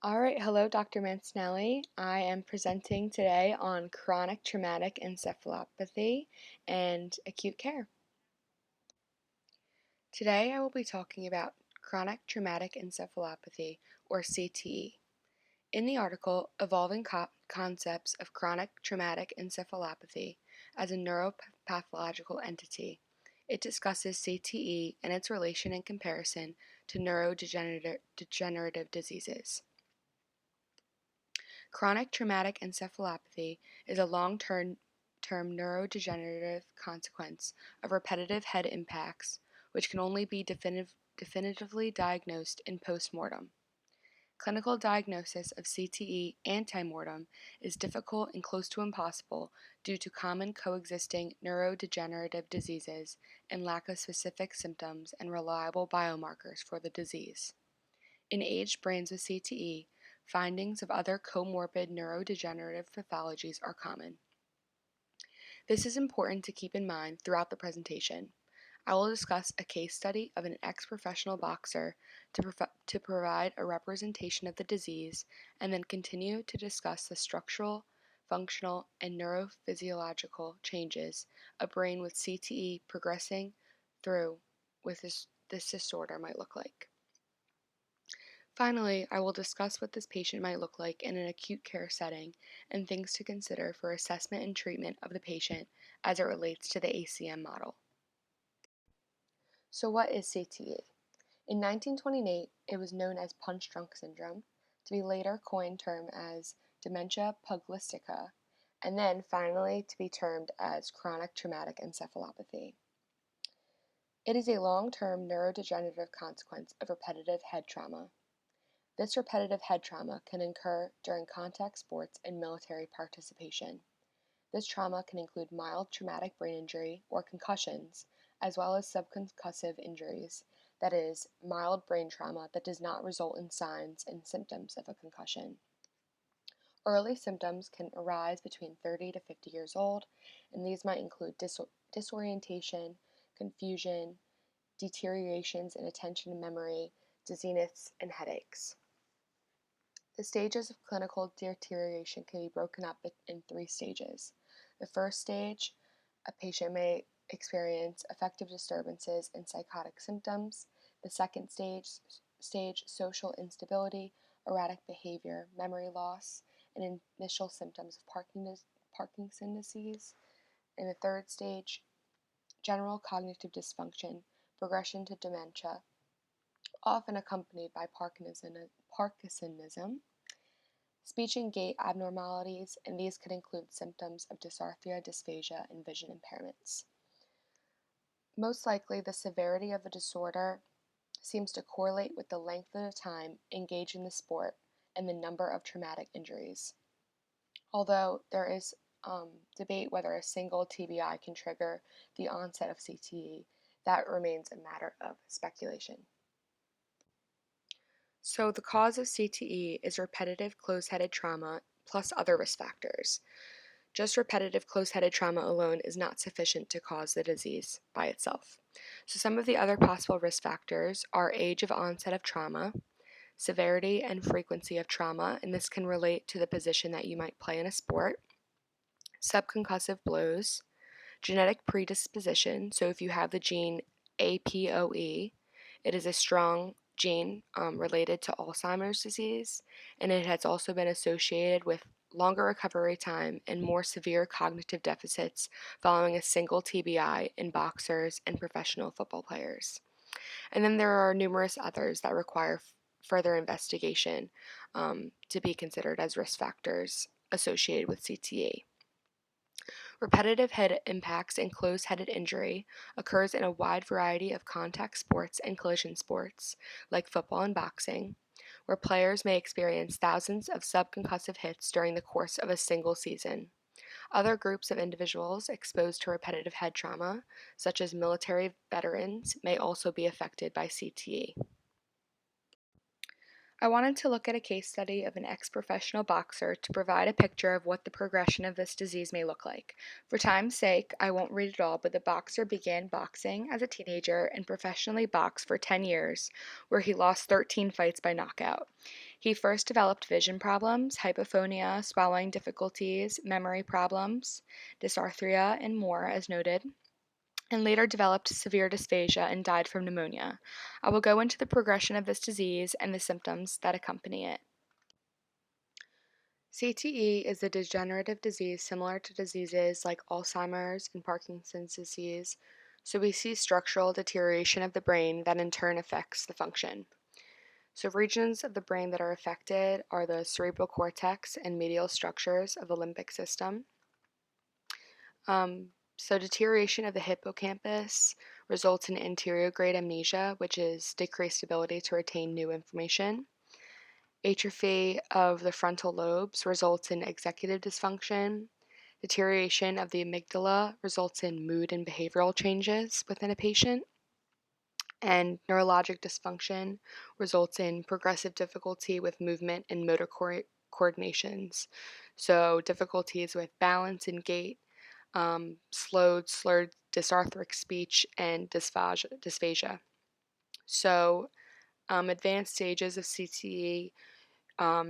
All right, hello, Dr. Mancinelli. I am presenting today on chronic traumatic encephalopathy and acute care. Today I will be talking about chronic traumatic encephalopathy, or CTE. In the article, Evolving Concepts of Chronic Traumatic Encephalopathy as a Neuropathological Entity, it discusses CTE and its relation and comparison to neurodegenerative diseases. Chronic traumatic encephalopathy is a long-term neurodegenerative consequence of repetitive head impacts, which can only be definitively diagnosed in postmortem. Clinical diagnosis of CTE ante-mortem is difficult and close to impossible due to common coexisting neurodegenerative diseases and lack of specific symptoms and reliable biomarkers for the disease. In aged brains with CTE, findings of other comorbid neurodegenerative pathologies are common. This is important to keep in mind throughout the presentation. I will discuss a case study of an ex-professional boxer to provide a representation of the disease, and then continue to discuss the structural, functional, and neurophysiological changes a brain with CTE progressing through with this disorder might look like. Finally, I will discuss what this patient might look like in an acute care setting and things to consider for assessment and treatment of the patient as it relates to the ACM model. So what is CTE? In 1928, it was known as punch-drunk syndrome, to be later coined term as dementia pugilistica, and then finally to be termed as chronic traumatic encephalopathy. It is a long-term neurodegenerative consequence of repetitive head trauma. This repetitive head trauma can occur during contact sports and military participation. This trauma can include mild traumatic brain injury or concussions, as well as subconcussive injuries, that is, mild brain trauma that does not result in signs and symptoms of a concussion. Early symptoms can arise between 30 to 50 years old, and these might include disorientation, confusion, deteriorations in attention and memory, dizziness, and headaches. The stages of clinical deterioration can be broken up in three stages. The first stage, a patient may experience affective disturbances and psychotic symptoms. The second stage, social instability, erratic behavior, memory loss, and initial symptoms of Parkinson's disease. In the third stage, general cognitive dysfunction, progression to dementia, often accompanied by Parkinsonism, speech and gait abnormalities, and these could include symptoms of dysarthria, dysphagia, and vision impairments. Most likely, the severity of the disorder seems to correlate with the length of the time engaged in the sport and the number of traumatic injuries. Although there is debate whether a single TBI can trigger the onset of CTE, that remains a matter of speculation. So the cause of CTE is repetitive closed-headed trauma plus other risk factors. Just repetitive closed-headed trauma alone is not sufficient to cause the disease by itself. So some of the other possible risk factors are age of onset of trauma, severity and frequency of trauma, and this can relate to the position that you might play in a sport, subconcussive blows, genetic predisposition, so if you have the gene APOE, it is a strong gene related to Alzheimer's disease, and it has also been associated with longer recovery time and more severe cognitive deficits following a single TBI in boxers and professional football players. And then there are numerous others that require further investigation to be considered as risk factors associated with CTE. Repetitive head impacts and closed-headed injury occurs in a wide variety of contact sports and collision sports, like football and boxing, where players may experience thousands of subconcussive hits during the course of a single season. Other groups of individuals exposed to repetitive head trauma, such as military veterans, may also be affected by CTE. I wanted to look at a case study of an ex-professional boxer to provide a picture of what the progression of this disease may look like. For time's sake, I won't read it all, but the boxer began boxing as a teenager and professionally boxed for 10 years, where he lost 13 fights by knockout. He first developed vision problems, hypophonia, swallowing difficulties, memory problems, dysarthria, and more, as noted, and later developed severe dysphagia and died from pneumonia. I will go into the progression of this disease and the symptoms that accompany it. CTE is a degenerative disease similar to diseases like Alzheimer's and Parkinson's disease, so we see structural deterioration of the brain that in turn affects the function. So regions of the brain that are affected are the cerebral cortex and medial structures of the limbic system. So deterioration of the hippocampus results in anterograde amnesia, which is decreased ability to retain new information. Atrophy of the frontal lobes results in executive dysfunction. Deterioration of the amygdala results in mood and behavioral changes within a patient. And neurologic dysfunction results in progressive difficulty with movement and motor coordinations. So difficulties with balance and gait, slurred dysarthric speech, and dysphagia. So advanced stages of CTE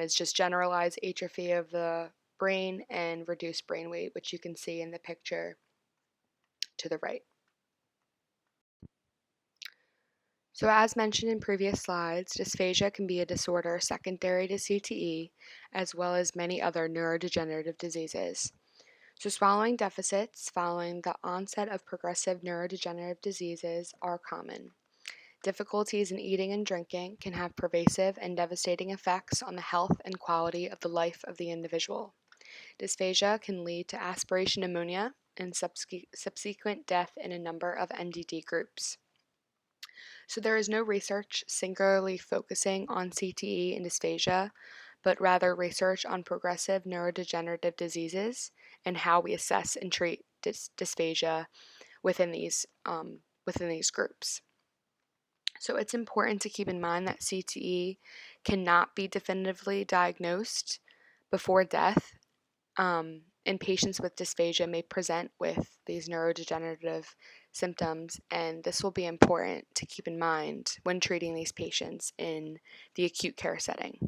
is just generalized atrophy of the brain and reduced brain weight, which you can see in the picture to the right. So as mentioned in previous slides, dysphagia can be a disorder secondary to CTE, as well as many other neurodegenerative diseases. So swallowing deficits following the onset of progressive neurodegenerative diseases are common. Difficulties in eating and drinking can have pervasive and devastating effects on the health and quality of the life of the individual. Dysphagia can lead to aspiration pneumonia and subsequent death in a number of NDD groups. So there is no research singularly focusing on CTE and dysphagia, but rather research on progressive neurodegenerative diseases and how we assess and treat dysphagia within these groups. So it's important to keep in mind that CTE cannot be definitively diagnosed before death, and patients with dysphagia may present with these neurodegenerative symptoms, and this will be important to keep in mind when treating these patients in the acute care setting.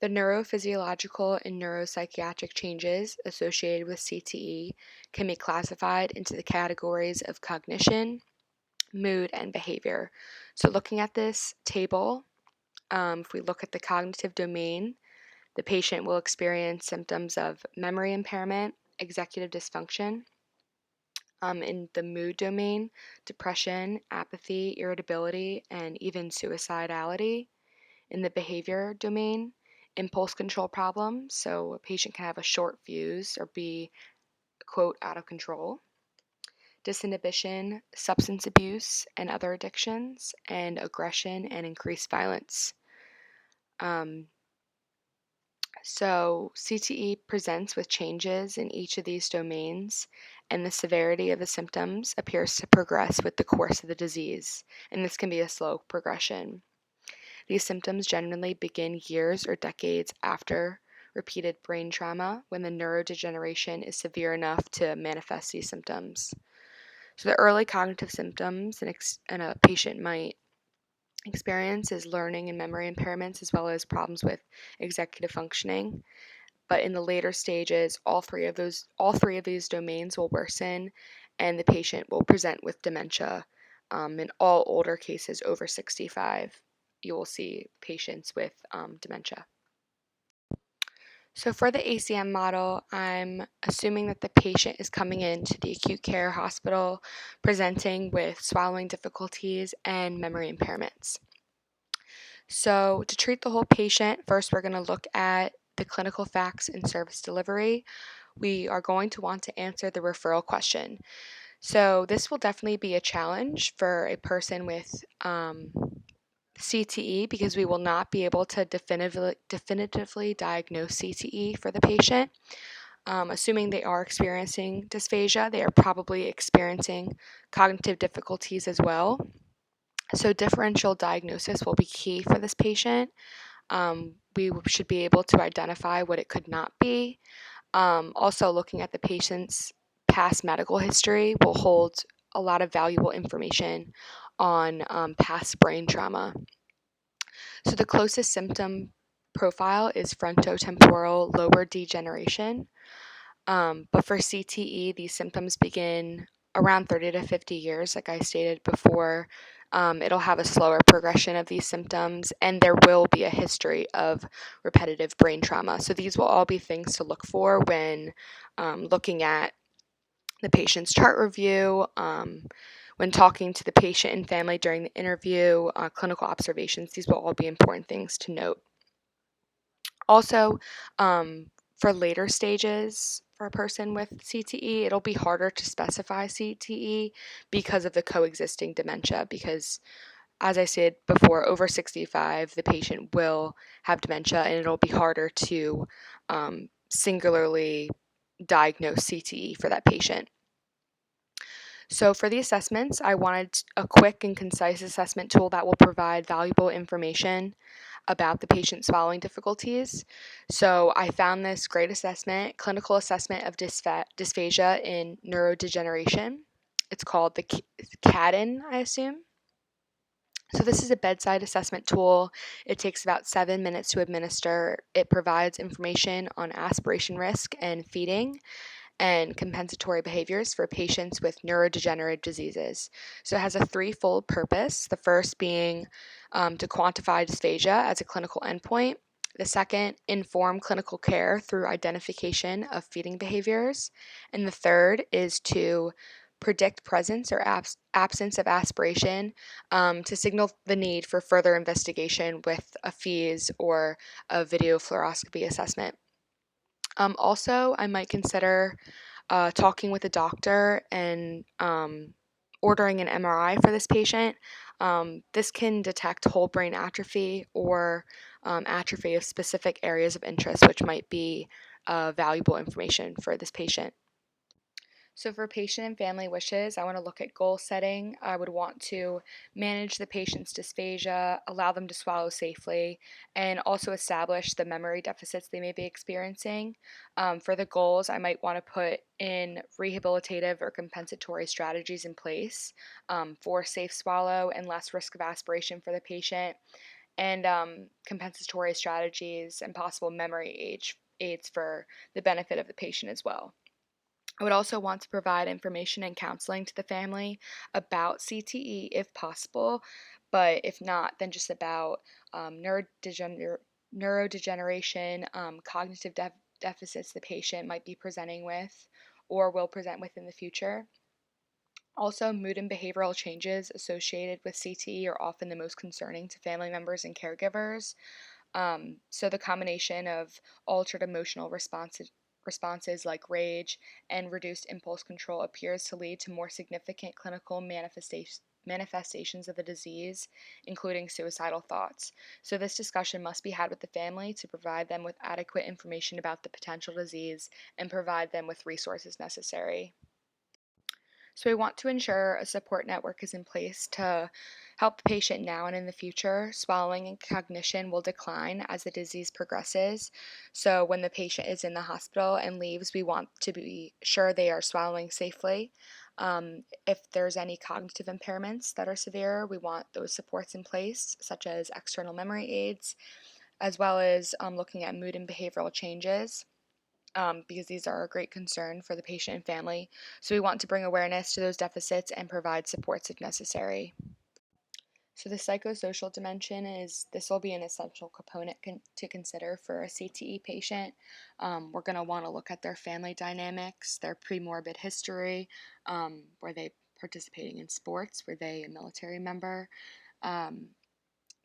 The neurophysiological and neuropsychiatric changes associated with CTE can be classified into the categories of cognition, mood, and behavior. So looking at this table, if we look at the cognitive domain, the patient will experience symptoms of memory impairment, executive dysfunction. In the mood domain, depression, apathy, irritability, and even suicidality. In the behavior domain, impulse control problems, so a patient can have a short fuse or be, quote, out of control. Disinhibition, substance abuse, and other addictions, and aggression and increased violence. So CTE presents with changes in each of these domains, and the severity of the symptoms appears to progress with the course of the disease, and this can be a slow progression. These symptoms generally begin years or decades after repeated brain trauma when the neurodegeneration is severe enough to manifest these symptoms. So the early cognitive symptoms a patient might experience is learning and memory impairments as well as problems with executive functioning. But in the later stages, all three of these domains will worsen, and the patient will present with dementia. In all older cases over 65, you will see patients with dementia. So for the ACM model, I'm assuming that the patient is coming into the acute care hospital presenting with swallowing difficulties and memory impairments. So to treat the whole patient, first we're going to look at the clinical facts and service delivery. We are going to want to answer the referral question. So this will definitely be a challenge for a person with CTE because we will not be able to definitively diagnose CTE for the patient. Assuming they are experiencing dysphagia, they are probably experiencing cognitive difficulties as well. So differential diagnosis will be key for this patient. We should be able to identify what it could not be. Also, looking at the patient's past medical history will hold a lot of valuable information on past brain trauma. So the closest symptom profile is frontotemporal lobar degeneration. But for CTE, these symptoms begin around 30 to 50 years, like I stated before. It'll have a slower progression of these symptoms, and there will be a history of repetitive brain trauma. So these will all be things to look for when looking at the patient's chart review, when talking to the patient and family during the interview, clinical observations. These will all be important things to note. Also, for later stages for a person with CTE, it'll be harder to specify CTE because of the coexisting dementia. Because, as I said before, over 65, the patient will have dementia, and it'll be harder to singularly diagnose CTE for that patient. So for the assessments, I wanted a quick and concise assessment tool that will provide valuable information about the patient's swallowing difficulties. So I found this great assessment, clinical assessment of dysphagia in neurodegeneration. It's called the CADN, I assume. So this is a bedside assessment tool. It takes about 7 minutes to administer. It provides information on aspiration risk and feeding and compensatory behaviors for patients with neurodegenerative diseases. So it has a threefold purpose. The first being to quantify dysphagia as a clinical endpoint. The second, inform clinical care through identification of feeding behaviors. And the third is to predict presence or absence of aspiration to signal the need for further investigation with a FEES or a video fluoroscopy assessment. Also, I might consider talking with a doctor and ordering an MRI for this patient. This can detect whole brain atrophy or atrophy of specific areas of interest, which might be valuable information for this patient. So for patient and family wishes, I want to look at goal setting. I would want to manage the patient's dysphagia, allow them to swallow safely, and also establish the memory deficits they may be experiencing. For the goals, I might want to put in rehabilitative or compensatory strategies in place for safe swallow and less risk of aspiration for the patient, and compensatory strategies and possible memory aids for the benefit of the patient as well. I would also want to provide information and counseling to the family about CTE if possible, but if not, then just about neurodegeneration, cognitive deficits the patient might be presenting with or will present with in the future. Also, mood and behavioral changes associated with CTE are often the most concerning to family members and caregivers. So the combination of altered emotional responses like rage and reduced impulse control appears to lead to more significant clinical manifestations of the disease, including suicidal thoughts. So this discussion must be had with the family to provide them with adequate information about the potential disease and provide them with resources necessary. So we want to ensure a support network is in place to help the patient now and in the future. Swallowing and cognition will decline as the disease progresses. So when the patient is in the hospital and leaves, we want to be sure they are swallowing safely. If there's any cognitive impairments that are severe, we want those supports in place, such as external memory aids, as well as looking at mood and behavioral changes because these are a great concern for the patient and family. So we want to bring awareness to those deficits and provide supports if necessary. So the psychosocial dimension is this will be an essential component to consider for a CTE patient. We're going to want to look at their family dynamics, their premorbid history, were they participating in sports, were they a military member, um,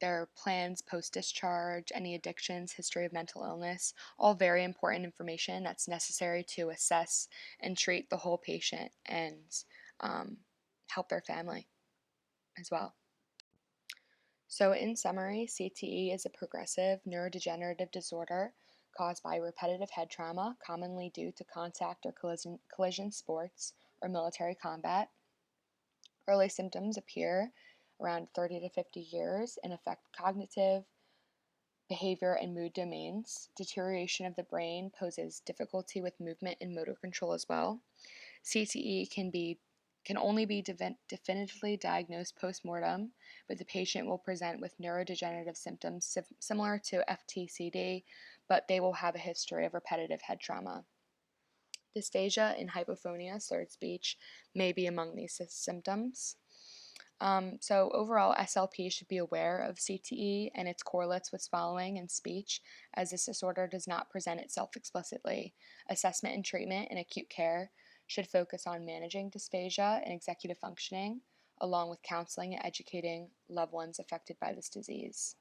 their plans post-discharge, any addictions, history of mental illness, all very important information that's necessary to assess and treat the whole patient and help their family as well. So in summary, CTE is a progressive neurodegenerative disorder caused by repetitive head trauma, commonly due to contact or collision sports or military combat. Early symptoms appear around 30 to 50 years and affect cognitive, behavior, and mood domains. Deterioration of the brain poses difficulty with movement and motor control as well. CTE can only be definitively diagnosed post-mortem, but the patient will present with neurodegenerative symptoms similar to FTCD, but they will have a history of repetitive head trauma. Dysphagia and hypophonia, slurred speech, may be among these symptoms. So overall, SLP should be aware of CTE and its correlates with swallowing and speech, as this disorder does not present itself explicitly. Assessment and treatment in acute care should focus on managing dysphagia and executive functioning, along with counseling and educating loved ones affected by this disease.